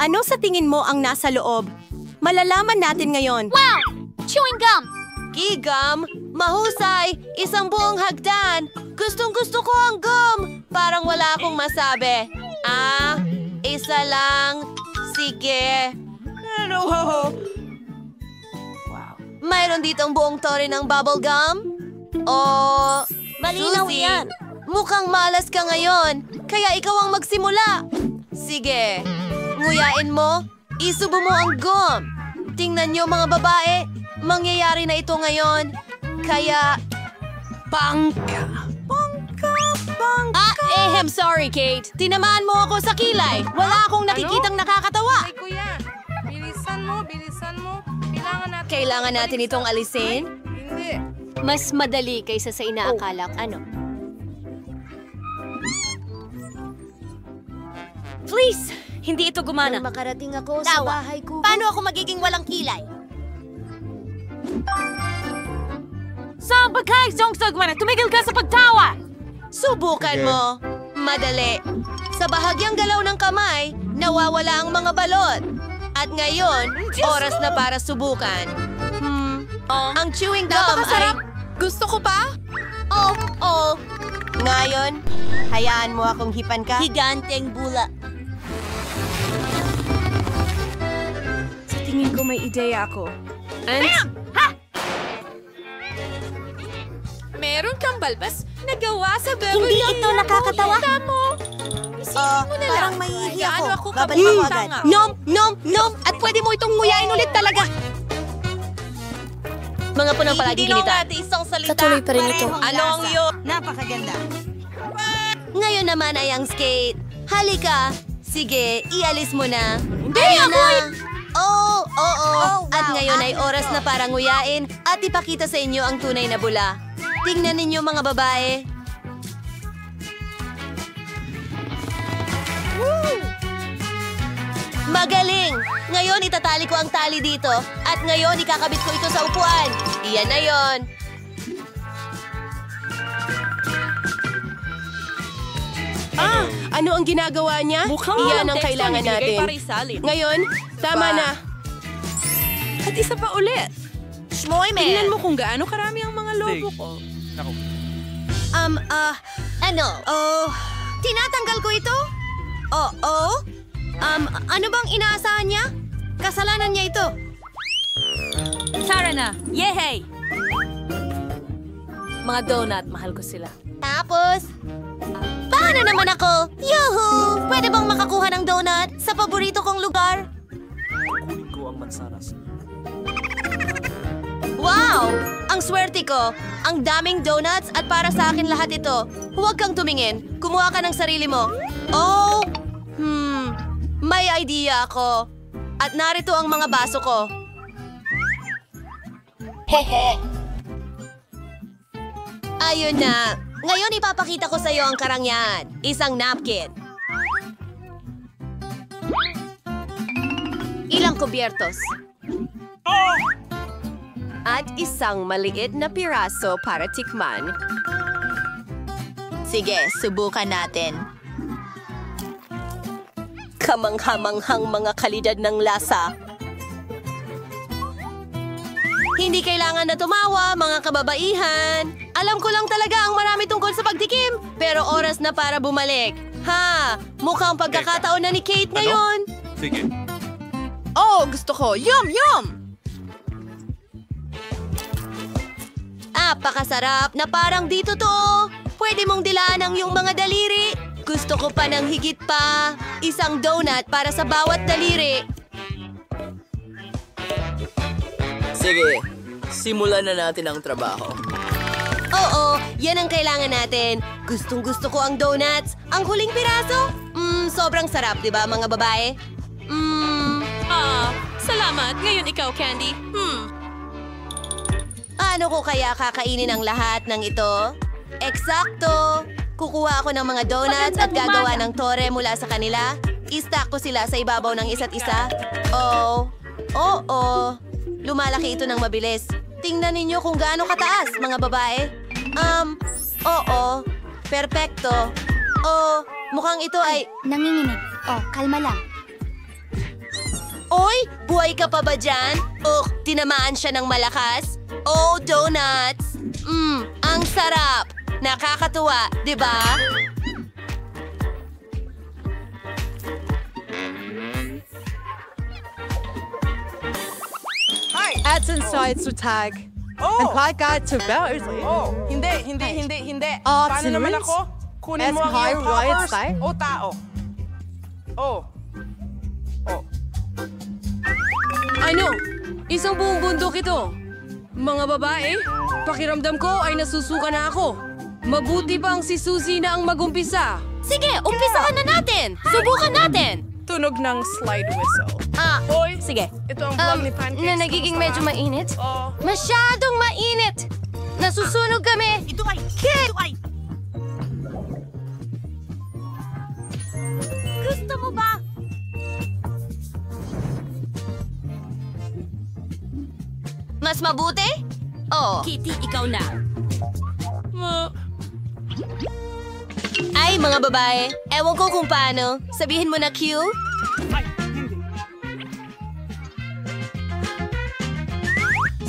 Ano sa tingin mo ang nasa loob? Malalaman natin ngayon. Wow! Chewing gum! Gigam, mahusay, isang buong hagdan. Gustong-gusto ko ang gum. Parang wala akong masabi. Isa lang. Sige. Mayroon ditong buong tore ng bubble gum? Malinaw Susie, yan. mukhang malas ka ngayon. Kaya ikaw ang magsimula. Sige. Nguyain mo. Isubo mo ang gum. Tingnan niyo mga babae. Mangyayari na ito ngayon. Kaya... Bangka! Sorry, Kate. Tinamaan mo ako sa kilay. Wala akong nakikitang nakakatawa. Ay, kuya. Bilisan mo. Kailangan natin itong alisin? Hindi. Mas madali kaysa sa inaakala ko. Ano? Please! Hindi ito gumana. Makarating ako sa Tawa. bahay ko. Paano ako magiging walang kilay? Sa bagay, tumigil ka sa pagtawa! Subukan mo. Madali. Sa bahagyang galaw ng kamay, nawawala ang mga balot. At ngayon, oras na para subukan. Ang chewing gum ay... Gusto ko pa? Ngayon, hayaan mo akong hipan ka. Higanteng bula. Sa tingin ko may ideya ako. Meron kang balbas na gawa sa Beverly Hindi ito nakakatawa. Parang mahihiya ako. Babalik ako agad. Nom! At pwede mo itong nguyain ulit talaga. Mga punang palagi ginita. Isang salita. Patuloy pa rin ito. Ano ang yun? Napakaganda. Ngayon naman ay ang skate. Halika. Sige, ialis mo na. Hindi Ayan ako! na. Oo. At wow. ngayon ay oras na para nguyain at ipakita sa inyo ang tunay na bula. Tingnan ninyo mga babae. Magaling! Ngayon itatali ko ang tali dito at ngayon ikakabit ko ito sa upuan. Iyan na yon. Ano ang ginagawa niya? Iyan ang kailangan natin. Ngayon, tama na. At isa pa ulit. Shmoy, man. Tingnan mo kung gaano karami ang mga lobo ko. Ano? Tinatanggal ko ito? Ano bang inaasahan niya? Kasalanan niya ito. Tara na! Yehey! Mga donut, mahal ko sila. Tapos, paano naman ako? Yuhu! Pwede bang makakuha ng donut sa paborito kong lugar? Kunin ko ang mansanas. Wow! Ang swerte ko! Ang daming donuts at para sa akin lahat ito. Huwag kang tumingin. Kumuha ka ng sarili mo. May idea ako. At narito ang mga baso ko. Ayun na. Ngayon ipapakita ko sa iyo ang karangyaan. Isang napkin. Ilang kubyertos. At isang maliit na piraso para tikman. Sige, subukan natin. Kamanghamanghang mga kalidad ng lasa. Hindi kailangan na tumawa, mga kababaihan. Alam ko lang talaga ang marami tungkol sa pagtikim, pero oras na para bumalik. Mukhang pagkakataon na ni Kate ngayon. Sige. Gusto ko. Yum! Napakasarap na parang dito to. Pwede mong dilaan ang iyong mga daliri. Gusto ko pa ng higit pa. Isang donut para sa bawat daliri. Sige, simulan na natin ang trabaho. Oo, yan ang kailangan natin. Gustong-gusto ko ang donuts. Ang huling piraso? Sobrang sarap, di ba mga babae? Salamat. Ngayon ikaw, Candy. Ano ko kaya kakainin ang lahat ng ito? Eksakto! Kukuha ako ng mga donuts at gagawa ng tore mula sa kanila. I-stack ko sila sa ibabaw ng isa't isa. Oo. Lumalaki ito ng mabilis. Tingnan ninyo kung gaano kataas, mga babae. Oo. Perpekto. Mukhang ito ay... Nanginginig. Oh, kalma lang. Oy, buhay ka pa ba dyan? Tinamaan siya ng malakas. Oh, donuts! Ang sarap! Nakakatuwa, di ba? Ads and sites to tag. And apply guide to voters. Hindi. Arts Paano and naman roots? ako? Kunin mo ang High iyong riot toppers style? o tao? Ano? Isang buong bundok ito. Mga babae, pakiramdam ko ay nasusuka na ako. Mabuti pang si Suzy na ang magumpisa. Sige, umpisahan na natin! Subukan natin! Tunog ng slide whistle. Hoy, sige. Ito ang vlog ni Pancakes. Na nagiging medyo mainit? Oh. Masyadong mainit! Nasusunog kami! Ito ay... Gusto mo ba? Mas mabuti? Oo. Kitty, ikaw na. Ay, mga babae, ewan ko kung paano. Sabihin mo na Q?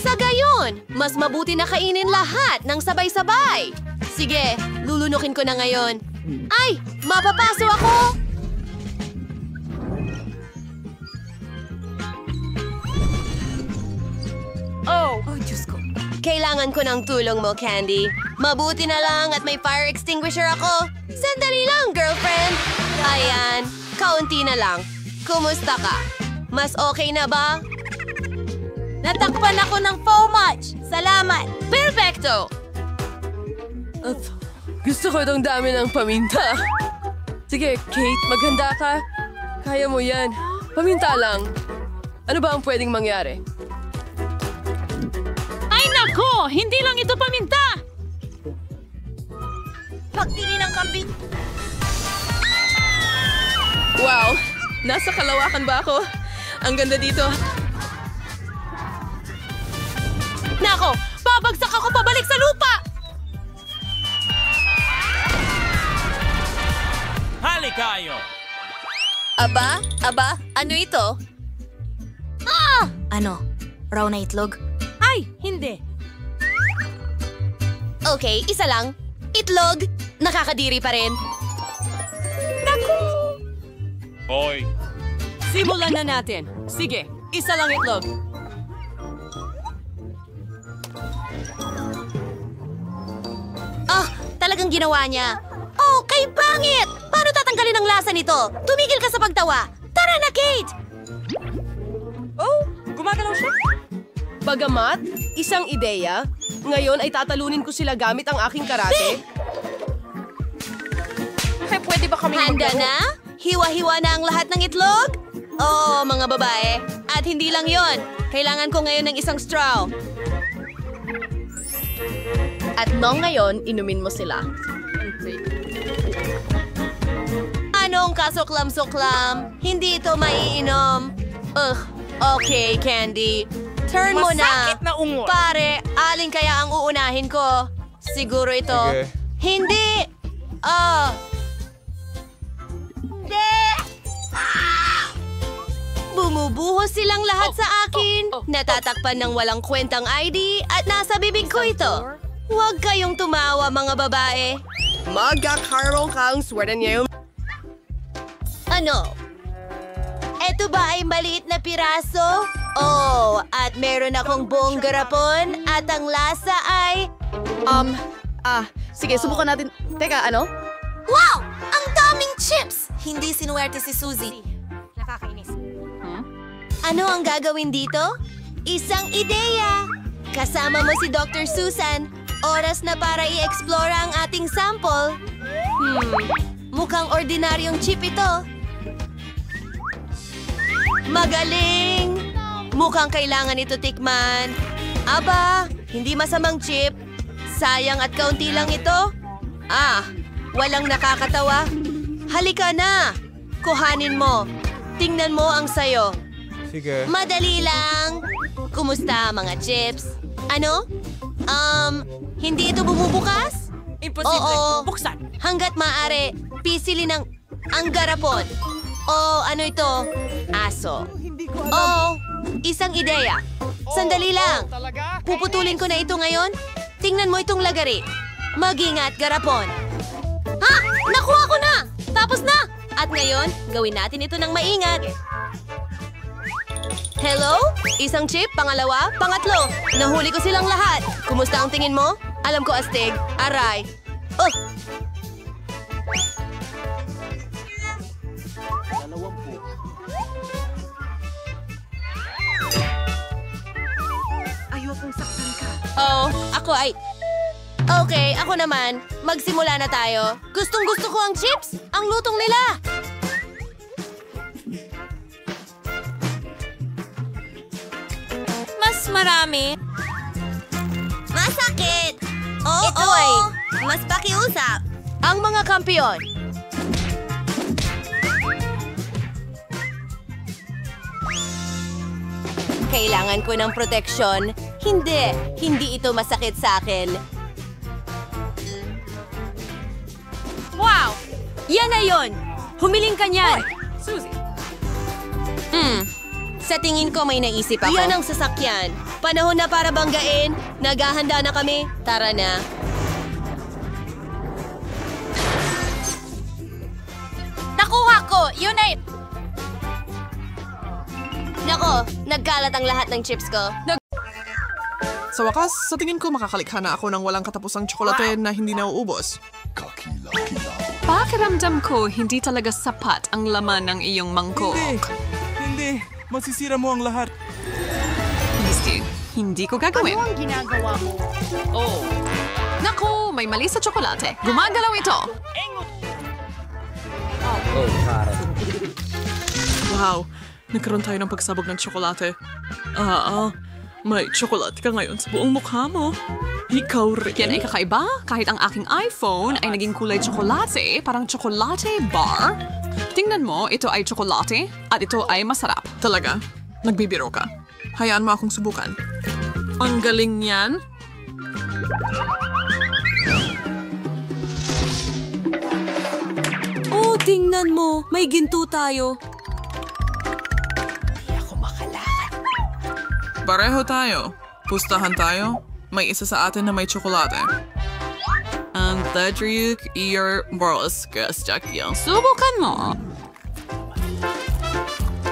Sa gayon, mas mabuti na kainin lahat ng sabay-sabay. Sige, lulunukin ko na ngayon. Ay, mapapaso ako! Oh, Diyos ko. Kailangan ko ng tulong mo, Candy. Mabuti na lang at may fire extinguisher ako. Sandali lang, girlfriend. Ayan, kaunti na lang. Kumusta ka? Mas okay na ba? Natakpan ako ng FOMAJ. Salamat. Perfecto! At gusto ko itong dami ng paminta. Sige, Kate, maghanda ka. Kaya mo yan. Paminta lang. Ano ba ang pwedeng mangyari? Ay nako! Hindi lang ito paminta! Pagtili ng kambing. Wow! Nasa kalawakan ba ako? Ang ganda dito. Nako! Babagsak ako pabalik sa lupa! Halikayo! Aba? Ano ito? Ano? Raw na itlog? Ay, hindi. Okay, isa lang. Itlog. Nakakadiri pa rin. Hoy! Simulan na natin. Sige, isa lang itlog. Talagang ginawa niya. Oh, kay pangit! Paano tatanggalin ang lasa nito? Tumigil ka sa pagtawa. Tara na, Kate! Oh, gumagalaw siya. Bagamat, isang ideya, ngayon ay tatalunin ko sila gamit ang aking karate. Pwede ba kami Handa na? Hiwa-hiwa na ang lahat ng itlog? Oo, mga babae. At hindi lang yon. Kailangan ko ngayon ng isang straw. At nung ngayon, inumin mo sila. Anong kasuklam-suklam? Hindi ito maiinom. Okay, Candy. Turn mo na. Masakit na ungol. Pare, alin kaya ang uunahin ko? Siguro ito. Sige. Hindi! Bumubuhos silang lahat sa akin. Natatakpan ng walang kwentang ID at nasa bibig ko ito. Huwag kayong tumawa, mga babae. Magkakaroon kang swerte niya yung... Ano? Eto ba ay maliit na piraso? Oh, at meron akong buong garapon at ang lasa ay... Sige, subukan natin. Teka, ano? Wow! Ang daming chips! Hindi sinuwerte si Suzy. Nakakainis. Ano ang gagawin dito? Isang ideya! Kasama mo si Dr. Susan. Oras na para i-explore ang ating sample. Mukhang ordinaryong chip ito. Magaling! Mukhang kailangan ito tikman. Aba, hindi masamang chip. Sayang at kaunti lang ito. Walang nakakatawa. Halika na! Kuhanin mo. Tingnan mo ang sayo. Sige. Madali lang. Kumusta, mga chips? Ano? Hindi ito bumubukas? Imposible. Oo. Buksan. Hanggat maaari. Pisili ng ang garapon. O ano ito? Aso. O isang ideya. Sandali lang. Puputulin ko na ito ngayon. Tingnan mo itong lagari. Mag-ingat, garapon. Ha! Nakuha ko na! Tapos na! At ngayon, gawin natin ito ng maingat. Hello? Isang chip, pangalawa, pangatlo. Nahuli ko silang lahat. Kumusta ang tingin mo? Alam ko, astig. Aray. Oh, ako ay... Okay, ako naman. Magsimula na tayo. Gustong-gusto ko ang chips. Ang lutong nila. Mas marami. Masakit! Oo, mas pakiusap. Ang mga kampiyon. Kailangan ko ng proteksyon. Hindi ito masakit sa akin. Wow! Yan na yon! Humiling ka niyan! Susie. Sa tingin ko may naisip ako. Yan ang sasakyan. Panahon na para banggain. Naghahanda na kami. Tara na. Nakuha ko! Yun ay... Nako, nagkalat ang lahat ng chips ko. Sa wakas, sa tingin ko makakalikha na ako ng walang katapusang tsokolate na hindi nauubos. Pakiramdam ko hindi talaga sapat ang laman ng iyong mangkok. Hindi. Masisira mo ang lahat. Misty, hindi ko gagawin. Ano ang ginagawa mo? Oh. Naku, may mali sa tsokolate. Gumagalaw ito. Wow, nagkaroon tayo ng pagsabog ng tsokolate. May tsokolate ka ngayon sa buong mukha mo. Ikaw rin. Yan ay kakaiba. Kahit ang aking iPhone ay naging kulay tsokolate, parang tsokolate bar. Tingnan mo, ito ay tsokolate at ito ay masarap. Talaga? Nagbibiro ka. Hayaan mo akong subukan. Ang galing niyan. Oh, tingnan mo. May ginto tayo. Pareho tayo. Pustahan tayo. May isa sa atin na may tsokolate. Ang Tadriuk Ear Boroskas Jackyan. Subukan mo.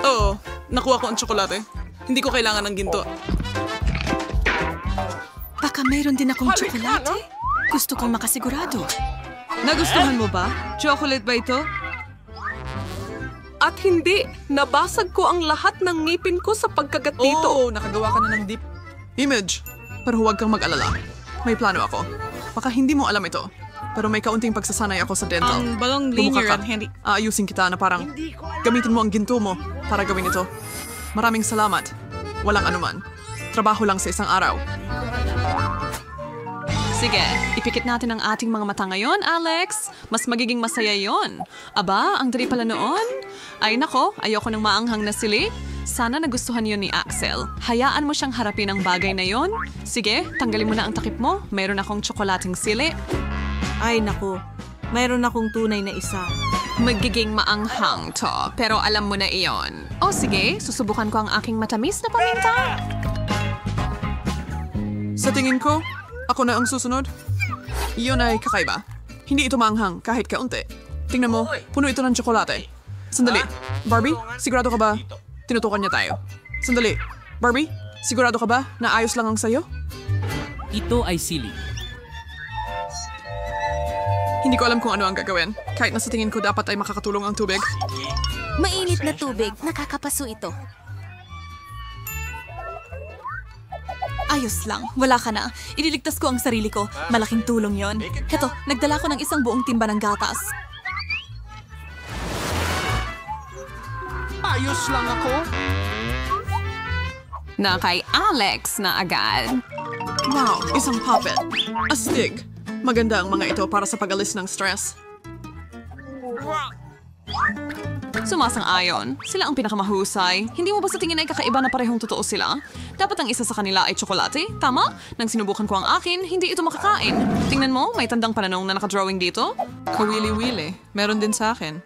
Oo, nakuha ko ang tsokolate. Hindi ko kailangan ng ginto. Baka mayroon din akong tsokolate. Gusto kong makasigurado. Nagustuhan mo ba? Chocolate ba ito? At hindi, nabasag ko ang lahat ng ngipin ko sa pagkagat dito. Oo, nakagawa ka na ng deep image. Pero huwag kang mag-alala. May plano ako. Baka hindi mo alam ito. Pero may kaunting pagsasanay ako sa dental. Ang balong Bumuka linear ka. at hindi. Aayusin kita na parang gamitin mo ang ginto mo para gawin ito. Maraming salamat. Walang anuman. Trabaho lang sa isang araw. Sige, ipikit natin ang ating mga mata ngayon, Alex. Mas magiging masaya yon. Aba, ang dali pala noon. Ay nako, ayoko ng maanghang na sili. Sana nagustuhan yon ni Axel. Hayaan mo siyang harapin ang bagay na yon. Sige, tanggalin mo na ang takip mo. Mayroon akong tsokolating sili. Ay, naku. Mayroon akong tunay na isa. Magiging maanghang to, pero alam mo na iyon. O sige, susubukan ko ang aking matamis na paminta. Sa tingin ko, ako na ang susunod. Iyon ay kakaiba. Hindi ito maanghang kahit kaunti. Tingnan mo, puno ito ng tsokolate. Sandali. Barbie, sigurado ka ba? Tinutukan niya tayo. Sandali. Barbie, sigurado ka ba na ayos lang ang sayo? Ito ay sili. Hindi ko alam kung ano ang gagawin. Kahit na sa tingin ko dapat ay makakatulong ang tubig. Mainit na tubig. Nakakapaso ito. Ayos lang. Wala ka na. Ililigtas ko ang sarili ko. Malaking tulong yon. Heto, nagdala ko ng isang buong timba ng gatas. Ayos lang ako. Na kay Alex na agad. Wow, isang puppet. Astig. Maganda ang mga ito para sa pag-alis ng stress. Sumasang-ayon. Sila ang pinakamahusay. Hindi mo ba sa tingin ay kakaiba na parehong totoo sila? Dapat ang isa sa kanila ay tsokolate? Tama? Nang sinubukan ko ang akin, hindi ito makakain. Tingnan mo, may tandang pananong na nakadrawing dito. Kawili-wili. Meron din sa akin.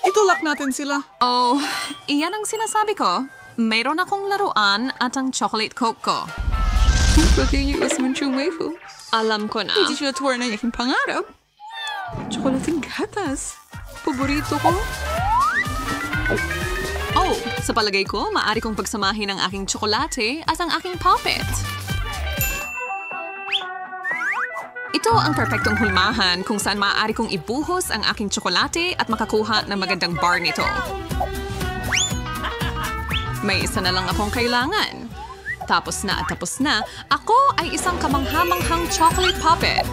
Itulak natin sila. Oh, iyan ang sinasabi ko. Mayroon akong laruan at ang chocolate coke ko. Alam ko na. Hindi sila tuwar na yaking pangarap. Tsokolating gatas. Paborito ko. Oh, sa palagay ko, maaari kong pagsamahin ang aking tsokolate at ang aking puppet. Ito ang perpektong hulmahan kung saan maaari kong ibuhos ang aking tsokolate at makakuha ng magandang bar nito. May isa na lang akong kailangan. Tapos na at tapos na, ako ay isang kamanghamanghang chocolate puppet.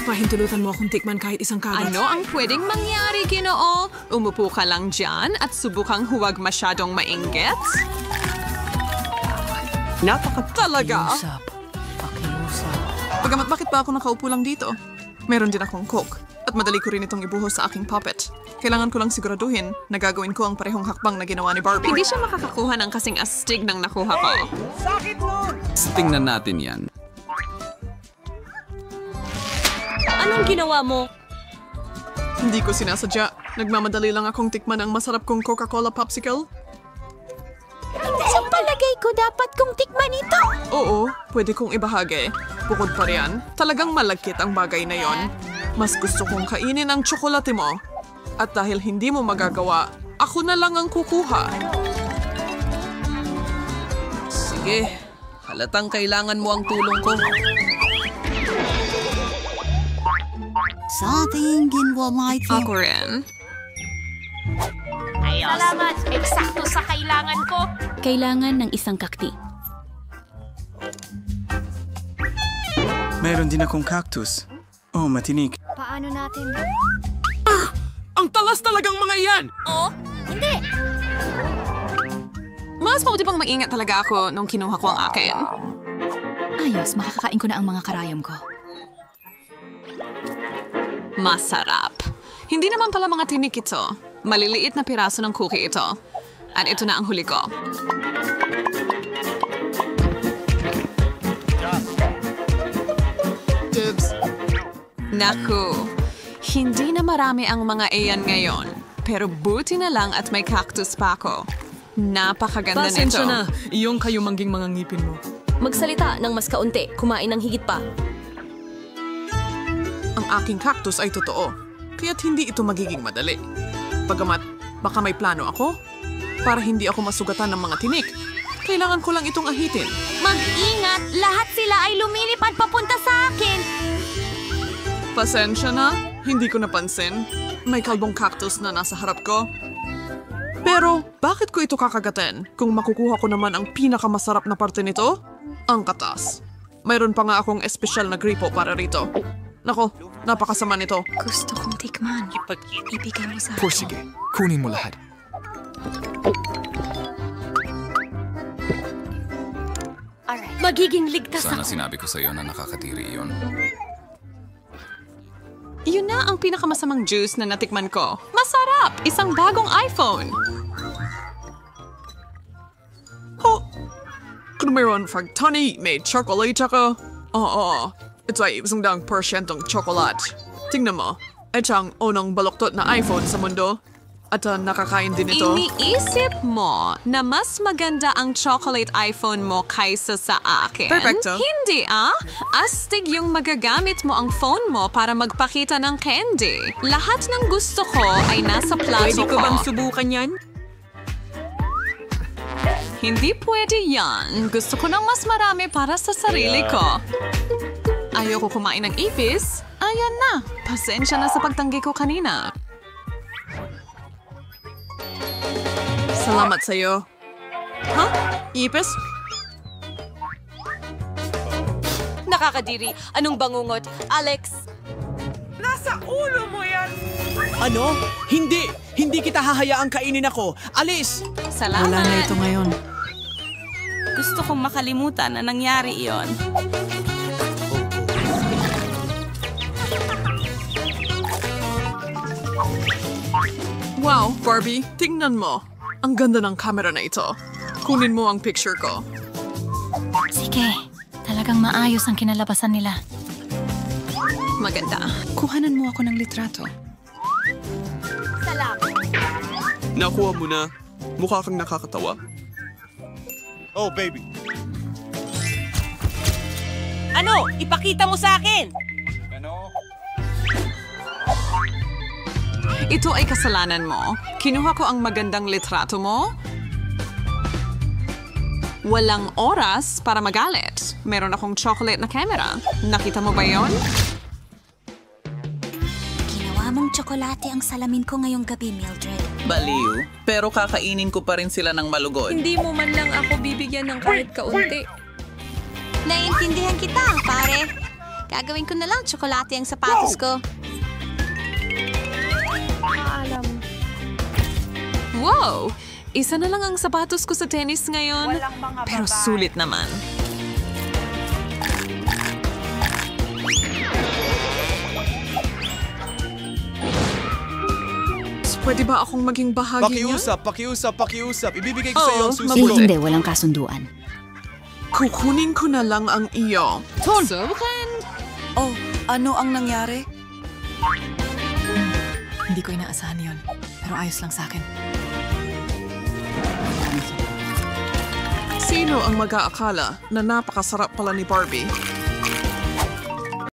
Pahintulutan mo akong tikman kahit isang kagat. Ano ang pwedeng mangyari, Ginoo? Umupo ka lang dyan at subukang huwag masyadong mainggit? Talaga? Bagamat bakit ba ako nakaupo lang dito? Meron din akong coke. At madali ko rin itong ibuhos sa aking puppet. Kailangan ko lang siguraduhin na gagawin ko ang parehong hakbang na ginawa ni Barbie. Hindi siya makakakuha ng kasing astig ng nakuha ko. Tingnan natin yan. Anong ginawa mo? Hindi ko sinasadya. Nagmamadali lang akong tikman ang masarap kong Coca-Cola popsicle. Sa palagay ko, dapat kong tikman ito. Oo, pwede kong ibahagi. Bukod pa riyan, talagang malagkit ang bagay na yon. Mas gusto kong kainin ang tsokolate mo. At dahil hindi mo magagawa, ako na lang ang kukuha. Sige, halatang kailangan mo ang tulong ko. Sa tingin mo, might Ako rin. Ayos. Salamat. Eksakto sa kailangan ko. Kailangan ng isang kakti. Meron din akong cactus. Oh, matinik. Paano natin? Ang talas talagang mga iyan! Oh, hindi. Mas mabuti pang maingat talaga ako nung kinuha ko ang akin. Ayos, makakakain ko na ang mga karayom ko. Masarap. Hindi naman pala mga tinik ito. Maliliit na piraso ng cookie ito. At ito na ang huli ko. Dibs. Naku, hindi na marami ang mga iyan ngayon. Pero buti na lang at may cactus pa ako. Napakaganda nito. Pasensya na, iyong kayumangging mga ngipin mo. Magsalita ng mas kaunti, kumain ng higit pa. Ang aking cactus ay totoo, kaya't hindi ito magiging madali. Bagamat, baka may plano ako. Para hindi ako masugatan ng mga tinik, kailangan ko lang itong ahitin. Mag-ingat! Lahat sila ay lumilipad papunta sa akin! Pasensya na, hindi ko napansin. May kalbong cactus na nasa harap ko. Pero, bakit ko ito kakagatin kung makukuha ko naman ang pinakamasarap na parte nito? Ang katas. Mayroon pa nga akong espesyal na gripo para rito. Nako, napakasama nito. Gusto kong tikman. Ibigay mo sa akin. Sige, kunin mo lahat. Magiging ligtas Sana ako. sinabi ko sa iyo na nakakatiri yun. Yun na ang pinakamasamang juice na natikman ko. Masarap! Isang bagong iPhone! Kung mayroon fagtani, may chocolate ako. Oo, ito ay 100% chocolate. Tingnan mo, ito ang unang baluktot na iPhone sa mundo. At nakakain din ito. Iniisip mo na mas maganda ang chocolate iPhone mo kaysa sa akin? Perfecto. Hindi Astig yung magagamit mo ang phone mo para magpakita ng candy. Lahat ng gusto ko ay nasa plato Pwede ko bang ko. subukan yan? Hindi pwede yan. Gusto ko ng mas marami para sa sarili ko. Ayoko kumain ng ipis. Ayan na. Pasensya na sa pagtanggi ko kanina. Salamat sa'yo. Huh? Ipis? Nakakadiri. Anong bangungot? Alex? Nasa ulo mo yan! Ano? Hindi! Hindi kita hahayaang kainin ako! Alis! Salamat! Wala na ito ngayon. Gusto kong makalimutan na nangyari iyon. Wow, Barbie, tingnan mo. Ang ganda ng camera na ito. Kunin mo ang picture ko. Sige, talagang maayos ang kinalabasan nila. Maganda. Kuhanan mo ako ng litrato. Salamat. Nakuha mo na. Mukha kang nakakatawa. Oh, baby. Ano? Ipakita mo sa akin! Ito ay kasalanan mo. Kinuha ko ang magandang litrato mo. Walang oras para magalit. Meron akong chocolate na camera. Nakita mo ba yon? Ginawa mong tsokolate ang salamin ko ngayong gabi, Mildred. Baliw, pero kakainin ko pa rin sila ng malugod. Hindi mo man lang ako bibigyan ng kahit kaunti. Naiintindihan kita, pare. Gagawin ko na lang tsokolate ang sapatos ko. Wow! Isa na lang ang sapatos ko sa tennis ngayon. Pero sulit naman. Pwede ba akong maging bahagi niya? Pakiusap. Ibibigay ko sa iyo ang susunod. Hindi, walang kasunduan. Kukunin ko na lang ang iyo. Subukan! Oh, ano ang nangyari? Hindi ko inaasahan yun. Pero ayos lang sa akin. Sino ang mag-aakala na napakasarap pala ni Barbie?